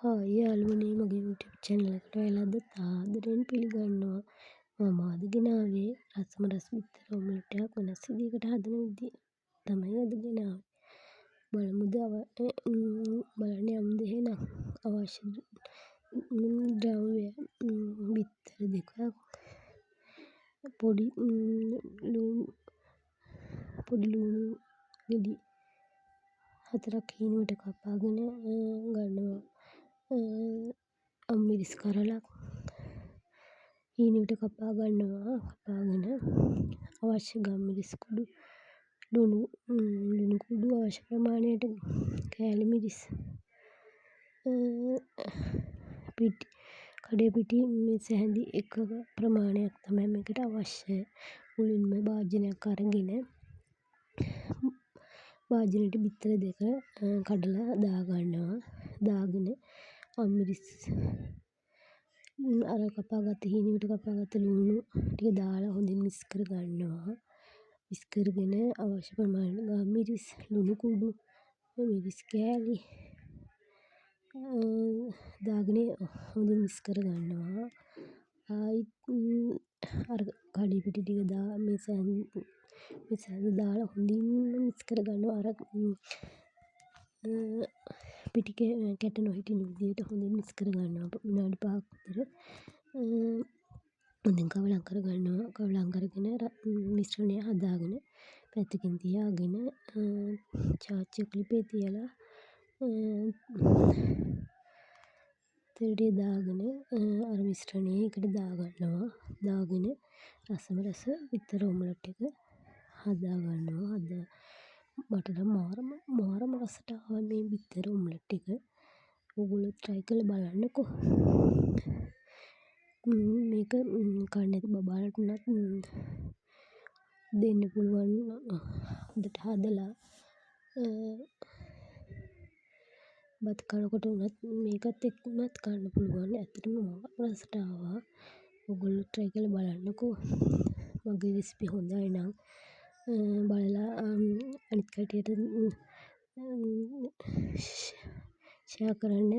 Hi යාළුවනේ මගේ YouTube channel එකට ඔයාලට ආදරෙන් පිළිගන්නවා. මම අද ගෙනාවේ රසම රස බිත්තර ඔම්ලට් එකක් වෙනස් විදිහකට හදන විදිය තමයි අද ගෙනාවේ. බලමුද බලන්න යමුද එහෙනම්. අවශ්‍ය ද්‍රව්‍ය බිත්තර දෙකක්, පොඩි ලුණු ගෙඩි 4ක් හීනුවට කපාගෙන ගන්නවා. අම්මිරිස් කරලක් හීනුවට කපා ගන්නවා. කපාගෙන අවශ්‍ය ගම්මිරිස් කුඩු ලුණු කුඩු අවශ්‍ය ප්‍රමාණයට කෑලි මිරිස් කඩේ පිටි සැහැඳි එක ප්‍රමාණයක් තමයි මේකට අවශ්‍ය. මුලින්ම භාජනයක් අරගෙන භාජනෙට බිත්තර දෙක කඩලා දාගන්නවා. දාගෙන අම්මිරිස් අර කපාගත්ත හීනුවට කපාගත්ත ලුණු ටික දාලා හොඳින් මික්ස් කර ගන්නවා. මික්ස් කරගෙන අවශ්‍ය ප්‍රමාණයට ගම්මිරිස්, ලුණු කුඩු, මිරිස් කෑලි දාගෙන හොඳින් මික්ස් කර ගන්නවා. ආයිත් අර කඩේ පිටි ටික මේ දාලා හොඳින් මික්ස් කර ගන්නවා. අර පිටි කැට නොහිටින විදිහට හොඳින් මික්ස් කර ගන්නවා. විනාඩි 5ක් විතර හොඳින් කවලම් කර ගන්නවා. කවලම් කරගෙන මිශ්‍රණය හදාගෙන පැත්තකින් තියාගෙන චාච්චි ක්ලිපේ තියලා තෙරටිය දාගෙන අර මිශ්‍රණය එකට දාගන්නවා. දාගෙන රසම රස බිත්තර ඔම්ලට් එක හදා ගන්නවා. මට නම් මාරම රසට ආවා මේ බිත්තර ඔම්ලට් එක. ඔයගොල්ලෝ try කරලා බලන්නකෝ. මේක කන්නේ නැති බබාලට උනත් දෙන්න පුළුවන්. හොඳට හදලා බත් කනකොට උනත් මේකත් එක්ක උනත් කන්න පුළුවන්. ඇත්තටම මාරම රසට ආවා. ඔයගොල්ලෝ try කරලා බලන්නකෝ. මගේ රෙසිපි හොඳයි නම් බලලා අනිත් කට්ටියට ෂෙයා කරන්න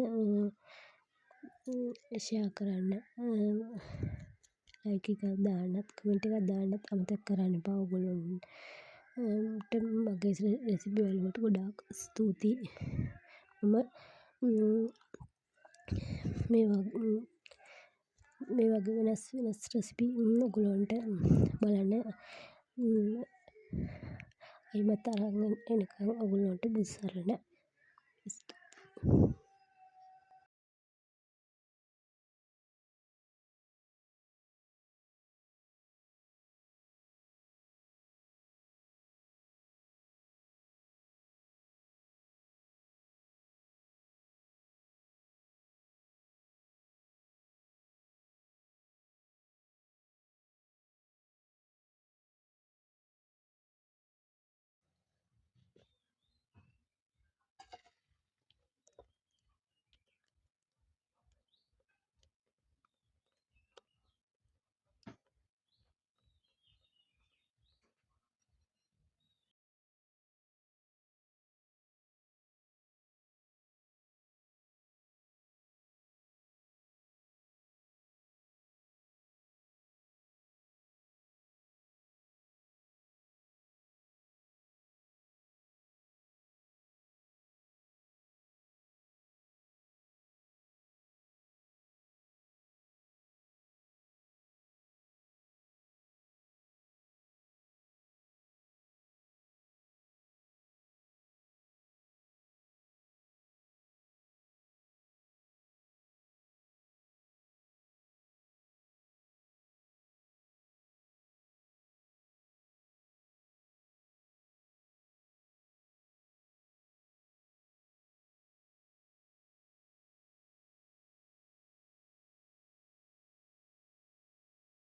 ලයික් එකක් දාන්නත් කමෙන්ට් එකක් දාන්නත් අමතක කරන්න එපා. ඔයගොල්ලන්ට මගේ රෙසිපි බලනකොට ගොඩාක් ස්තුතියි. මම මේ වගේ වෙනස් රෙසිපි ඔයගොල්ලන්ට බලන්න අයිමත් අරන් එනකම් ඔයගොල්ලන්ට බුදු සරණ.